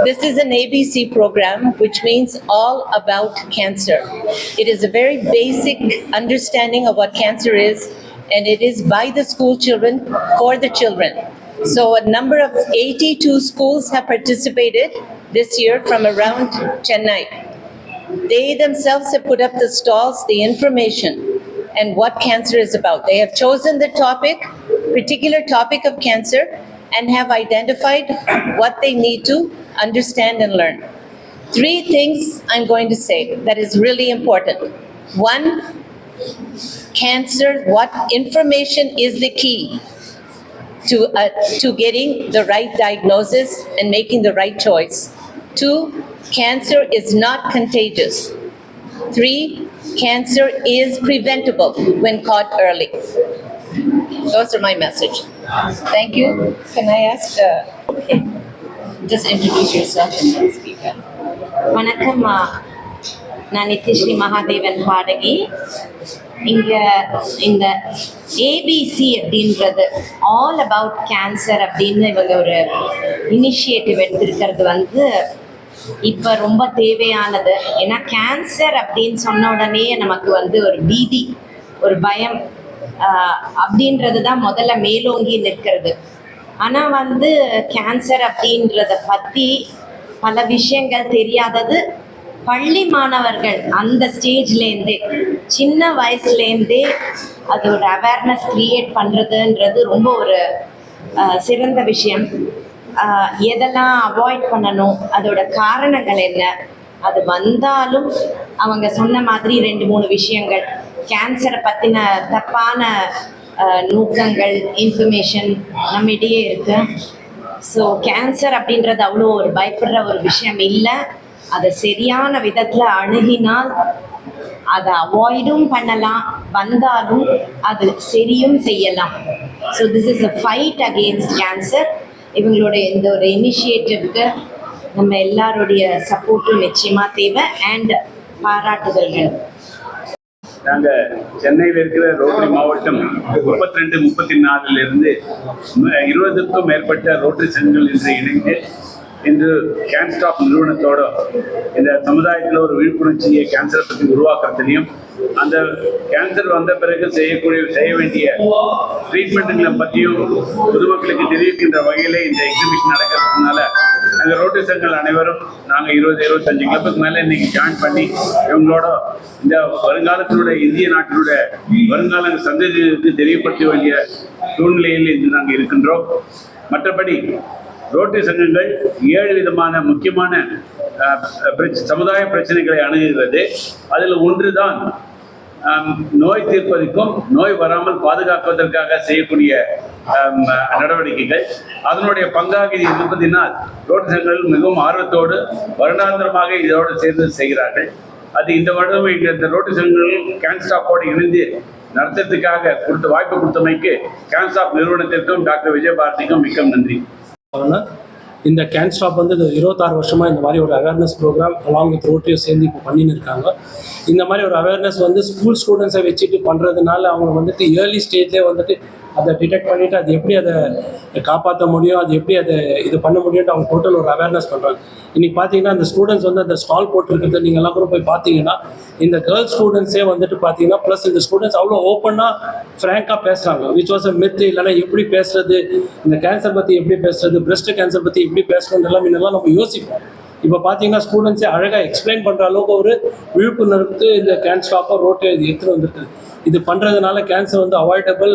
This is an ABC program, which means all about cancer. It is a very basic understanding of what cancer is, and it is by the school children for the children. So a number of 82 schools have participated this year from around Chennai. They themselves have put up the stalls, the information, and what cancer is about. They have chosen the topic, particular topic of cancer, and have identified what they need to understand and learn. 3 things I'm going to say that is really important. 1, cancer, what information is the key to getting the right diagnosis and making the right choice. 2, cancer is not contagious. 3, cancer is preventable when caught early. Those are my message. Thank you. Can I ask, just introduce yourself and then speak up. வணக்கம், நான் நித்யஸ்ரீ மகாதேவன் பாடகி. இங்கே இந்த ABC அப்படின்றது all about cancer அப்படின்னு இவங்க ஒரு initiative எடுத்திருக்கிறது வந்து இப்போ ரொம்ப தேவையானது. ஏன்னா கேன்சர் அப்படின்னு சொன்ன உடனே நமக்கு வந்து ஒரு பீதி, ஒரு பயம் அப்படின்றது தான் முதல்ல மேலோங்கி நிற்கிறது. ஆனால் வந்து கேன்சர் அப்படின்றத பற்றி பல விஷயங்கள் தெரியாதது பள்ளி மாணவர்கள் அந்த ஸ்டேஜ்லேருந்தே, சின்ன வயசுலேருந்தே அதோட அவேர்னஸ் க்ரியேட் பண்ணுறதுன்றது ரொம்ப ஒரு சிறந்த விஷயம். எதெல்லாம் அவாய்ட் பண்ணணும், அதோட காரணங்கள் என்ன, அது வந்தாலும் அவங்க சொன்ன மாதிரி 2-3 விஷயங்கள், கேன்சரை பற்றின தப்பான நோக்கங்கள், இன்ஃபர்மேஷன் நம்மிடையே இருக்கு. ஸோ கேன்சர் அப்படின்றது அவ்வளோ ஒரு பயப்படுற ஒரு விஷயம் இல்லை. அதை சரியான விதத்தில் அணுகினால் அதை அவாய்டும் பண்ணலாம், வந்தாலும் அது சரியும் செய்யலாம். So this is a fight against cancer. இவங்களுடைய இந்த ஒரு இனிஷியேட்டிவ்க்கு நம்ம எல்லாருடைய சப்போர்ட்டும் நிச்சயமாக தேவை அண்ட் பாராட்டுதல்கள். நாங்கள் சென்னையில் இருக்கிற ரோட்டரி மாவட்டம் 32, 34 20க்கும் மேற்பட்ட ரோட்டரி சங்கங்கள் இன்று இணைந்து இன்று கேன்ஸ்டாப் நிறுவனத்தோடு இந்த சமுதாயத்தில் ஒரு விழிப்புணர்ச்சியை கேன்சரை பற்றி உருவாக்குறதுலையும், அந்த கேன்சர் வந்த பிறகு செய்ய வேண்டிய ட்ரீட்மெண்ட்டுகளை பற்றியும் பொதுமக்களுக்கு தெரிவிக்கின்ற வகையில் இந்த எக்ஸிபிஷன் நடக்கிறதுனால நாங்கள் ரோட்டரி சங்கங்கள் அனைவரும் நாங்கள் 20-25 கிளப்புக்கு மேலே இன்றைக்கி ஜாயின் பண்ணி இவங்களோட இந்த வருங்காலத்தினுடைய இந்திய நாட்டினுடைய வருங்கால சந்ததிக்கு தெரியப்படுத்த வேண்டிய சூழ்நிலையில் இன்று நாங்கள் இருக்கின்றோம். மற்றபடி ரோட்டரி சங்கங்கள் 7 விதமான முக்கியமான சமுதாய பிரச்சனைகளை அணுகுகிறது. அதில் ஒன்றுதான் நோய் தீர்ப்பதற்கும் நோய் வராமல் பாதுகாப்பதற்காக செய்யக்கூடிய நடவடிக்கைகள். அதனுடைய பங்காக இது இருப்பதினால் ரோட்டரி சங்கங்கள் மிகவும் ஆர்வத்தோடு வருடாந்திரமாக இதோடு சேர்ந்து செய்கிறார்கள். அது இந்த வருடம் இந்த ரோட்டரி சங்கங்கள் கேன்ஸ்டாப்போடு இணைந்து நடத்துறதுக்காக வாய்ப்பு கொடுத்தமைக்கு கேன்ஸ்டாப் நிறுவனத்திற்கும் டாக்டர் விஜயபாரதிக்கும் மிக்க நன்றி. இந்த கேன்ஸ்டாப் வந்து 26 வருஷமாக இந்த மாதிரி ஒரு அவேர்னஸ் ப்ரோக்ராம் அலாங் வித் ரோட்டரியும் சேர்ந்து இப்போ பண்ணின்னு இருக்காங்க. இந்த மாதிரி ஒரு அவேர்னஸ் வந்து ஸ்கூல் ஸ்டூடெண்ட்ஸை வச்சுட்டு பண்ணுறதுனால அவங்க வந்துட்டு ஏர்லி ஸ்டேஜ்லேயே வந்துட்டு அதை டிடெக்ட் பண்ணிவிட்டு அது எப்படி அதை காப்பாற்ற முடியும், அது எப்படி அதை இது பண்ண முடியும்ட்டு அவங்க டோட்டல் ஒரு அவேர்னஸ் பண்ணுறாங்க. இன்றைக்கி பார்த்தீங்கன்னா அந்த ஸ்டூடெண்ட்ஸ் வந்து அந்த ஸ்டால் போட்டிருக்கிறது நீங்கள்லாம் கூட போய் பார்த்தீங்கன்னா இந்த கேர்ள்ஸ் ஸ்டூடெண்ட்ஸே வந்துட்டு பார்த்தீங்கன்னா ப்ளஸ் இந்த ஸ்டூடெண்ட்ஸ் அவ்வளோ ஓப்பனாக ஃப்ராங்காக பேசுகிறாங்க. Which was a myth. இல்லைன்னா எப்படி பேசுறது, இந்த கேன்சர் பற்றி எப்படி பேசுறது, பிரெஸ்ட் கேன்சர் பற்றி எப்படி பேசுகிறோம் முன்னெல்லாம் நம்ம யோசிப்போம். இப்போ பார்த்தீங்கன்னா ஸ்டூடெண்ட்ஸே அழகாக எக்ஸ்பிளைன் பண்ணுற அளவுக்கு ஒரு விழிப்புணர்வு இந்த கேன்ஸ்டாப்போ ரோட்டை இது எடுத்துகிட்டு வந்துருக்குது. இது பண்ணுறதுனால கேன்சர் வந்து அவாய்டபிள்,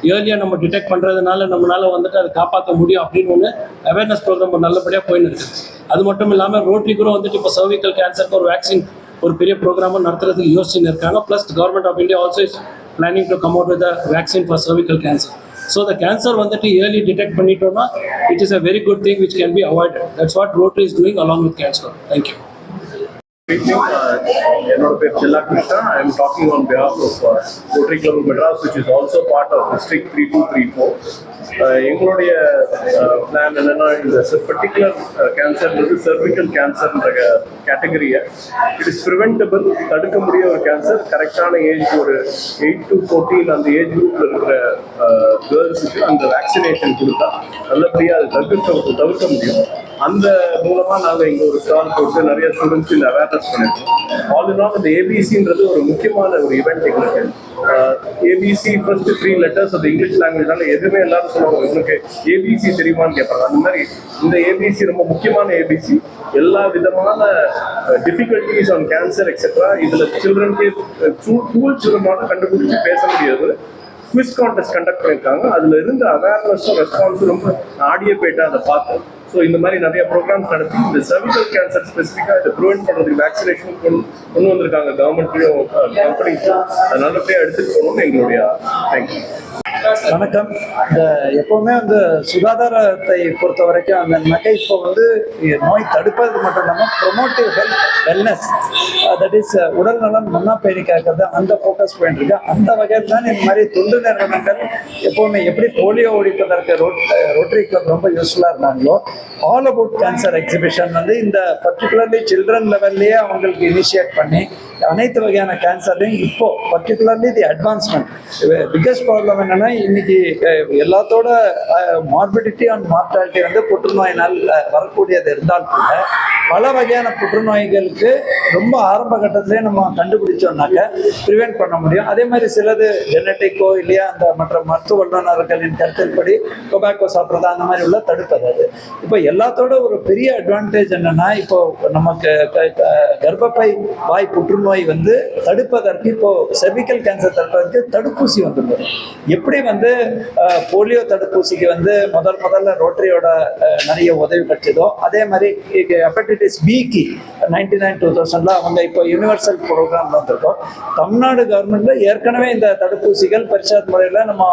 ஏர்லியாக நம்ம டிடெக்ட் பண்ணுறதுனால நம்மளால் வந்துட்டு அதை காப்பாற்ற முடியும் அப்படின்னு ஒன்று அவேர்னஸ் ப்ரோக்ராம் நல்லபடியாக போயின்னு இருக்குது. அது மட்டும் இல்லாமல் ரோட்டரி கூட வந்துட்டு இப்போ சர்விக்கல் கேன்சருக்கு ஒரு வேக்சின் ஒரு பெரிய ப்ரோக்ராமும் நடத்துறதுக்கு யோசிச்சுன்னு இருக்காங்க. Plus government of India also is planning to come out with vaccine for cervical cancer. So the cancer வந்துட்டு ஏர்லி டிடெக்ட் பண்ணிட்டோம்னா it is a very good thing which can be avoided. That's what Rotary is doing along with cancer. Thank you. என்னோட பேர் செல்லா Krishna. I am talking on behalf of Rotary Club of Madras, which is also part of District 3234. எங்களுடைய plan என்னன்னா இந்த particular கேன்சர்ன்றது cervical கேன்சர்ன்ற கேட்டகரியை it is preventable, தடுக்க முடிய ஒரு கேன்சர். கரெக்டான ஏஜ் ஒரு 8 to 14 அந்த ஏஜ் குரூப்ல இருக்கிற கேர்ள்ஸுக்கு அந்த வேக்சினேஷன் கொடுத்தா நல்லபடியாக அது தவிர்க்க முடியும். அந்த மூலமாக நாங்கள் இங்கே ஒரு ஸ்டால் போட்டு நிறைய ஸ்டூடெண்ட்ஸ் இந்த அவேர்னஸ் பண்ணியிருக்கோம். ஆல் இன் ஆல் இந்த ஏபிசின்றது ஒரு முக்கியமான ஒரு ஈவெண்ட் எங்களுக்கு. ஏபிசி ஃபர்ஸ்ட் 3 letters அது இங்கிலீஷ் லாங்குவேஜ்னால எதுவுமே எல்லாரும் சொல்லுவாங்க, உங்களுக்கு ஏபிசி தெரியுமான்னு கேட்பாங்க. அந்த மாதிரி இந்த ஏபிசி ரொம்ப முக்கியமான ஏபிசி. எல்லா விதமான டிஃபிகல்டிஸ் ஆன் கேன்சர் எக்ஸெட்ரா இதில் சில்ட்ரனுக்கு ஸ்கூல் சில்ட்ரனால கண்டுபிடிச்சி பேச முடியாது. குவிஸ் கான்டெஸ்ட் கண்டக்ட் பண்ணியிருக்காங்க. அதில் இருந்த அவேர்னஸும் ரெஸ்பான்ஸும் ரொம்ப ஆடியோ போயிட்டு அதை பார்த்தோம். ஸோ இந்த மாதிரி நிறைய ப்ரோக்ராம்ஸ் நடத்தி இந்த சர்விக்கல் கேன்சர் ஸ்பெசிஃபிக்காக இதை ப்ரிவென்ட் பண்ணுறதுக்கு வேக்சினேஷன் கொண்டு வந்திருக்காங்க கவர்மெண்ட்லையும் கம்பெனிஸும். அது நல்லபடியாக எடுத்துகிட்டு போகணும்னு எங்களுடைய தேங்க்யூ. வணக்கம். இந்த எப்போவுமே சுகாதாரத்தை பொறுத்த வரைக்கும் அந்த இப்போ நோய் தடுப்பது மட்டும் இல்லாமல் ப்ரொமோட்டிவ் ஹெல்த் வெல்னஸ், தட் இஸ் உடல் நலம் முன்னா பேணி காக்கிறது, அந்த ஃபோக்கஸ் பாயிண்ட் இருக்கு. அந்த வகையில் தான் இந்த மாதிரி தொண்டு நிறுவனங்கள் எப்போவுமே எப்படி போலியோ ஒழிப்பதற்கு ரோட்டரி கிளப் ரொம்ப யூஸ்ஃபுல்லாக இருந்தாங்களோ, ஆல் அபவுட் கேன்சர் எக்ஸிபிஷன் இந்த பர்டிகுலர்லி சில்ட்ரன் லெவல்லையே அவங்களுக்கு இனிஷியேட் பண்ணி அனைத்து வகையான கேன்சர்லையும் இப்போ பர்டிகுலர்லி தி அட்வான்ஸ்மெண்ட். பிக்கஸ்ட் ப்ராப்ளம் என்னன்னா இன்னைக்கு எல்லாத்தோட மார்பிடிட்டி அண்ட் மார்டாலிட்டி புற்றுநோயினால் வரக்கூடியது இருந்தால் கூட பல வகையான புற்றுநோய்களுக்கு ரொம்ப ஆரம்ப கட்டத்திலே நம்ம கண்டுபிடிச்சோம்னாக்க ப்ரிவென்ட் பண்ண முடியும். அதே மாதிரி சிலது ஜெனட்டிக்கோ இல்லையா அந்த மற்ற மருத்துவ வல்லுநர்களின் கருத்தின்படி டொபாக்கோ சாப்பிட்றது அந்த மாதிரி உள்ள தடுப்பது. அது இப்போ எல்லாத்தோட ஒரு பெரிய அட்வான்டேஜ் என்னன்னா இப்போ நமக்கு கர்ப்பப்பை வாய் புற்றுநோய் தடுப்பதற்கு இப்போ செர்விக்கல் கேன்சர் தடுப்பதற்கு தடுப்பூசி வந்துள்ளது. எப்படி போலியோ தடுப்பூசிக்கு முதல்ல ரோட்டரியோட நிறைய உதவி பெற்றதோ, அதே மாதிரி ஹெப்படைட்டிஸ் பிக்கு 99-2000 அவங்க இப்போ யூனிவர்சல் ப்ரோக்ராம் வந்திருக்கோம். தமிழ்நாடு கவர்மெண்ட்ல ஏற்கனவே இந்த தடுப்பூசிகள் பரிசாத் முறையில் நம்ம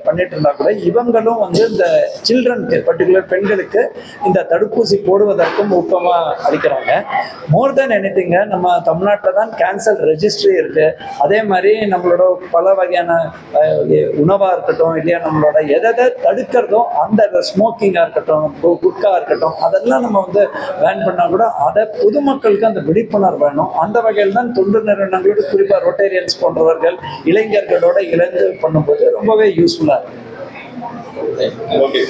பண்ணிட்டு இருந்தா கூட இவங்களும் இந்த சில்ட்ரனுக்கு பர்டிகுலர் பெண்களுக்கு இந்த தடுப்பூசி போடுவதற்கும் ஊக்கமாக அளிக்கிறாங்க. மோர் தென் எனிதிங் நம்ம தமிழ்நாட்டில் தான் கேன்சர் ரெஜிஸ்ட்ரி இருக்கு. அதே மாதிரி நம்மளோட பல வகையான உணவாக இருக்கட்டும் இல்லையா நம்மளோட எதை தடுக்கிறதோ அந்த ஸ்மோக்கிங்காக இருக்கட்டும் குட்கா இருக்கட்டும் அதெல்லாம் நம்ம பேன் பண்ணால் கூட அதை பொதுமக்களுக்கு அந்த விழிப்புணர்வு வேணும். அந்த வகையில் தான் தொண்டு நிறுவனங்களோடு குறிப்பாக ரோட்டேரியன்ஸ் போன்றவர்கள் இளைஞர்களோட இணைந்து பண்ணும்போது ரொம்பவே யூஸ்ஃபுல்லாக இருக்கு. ஓகே.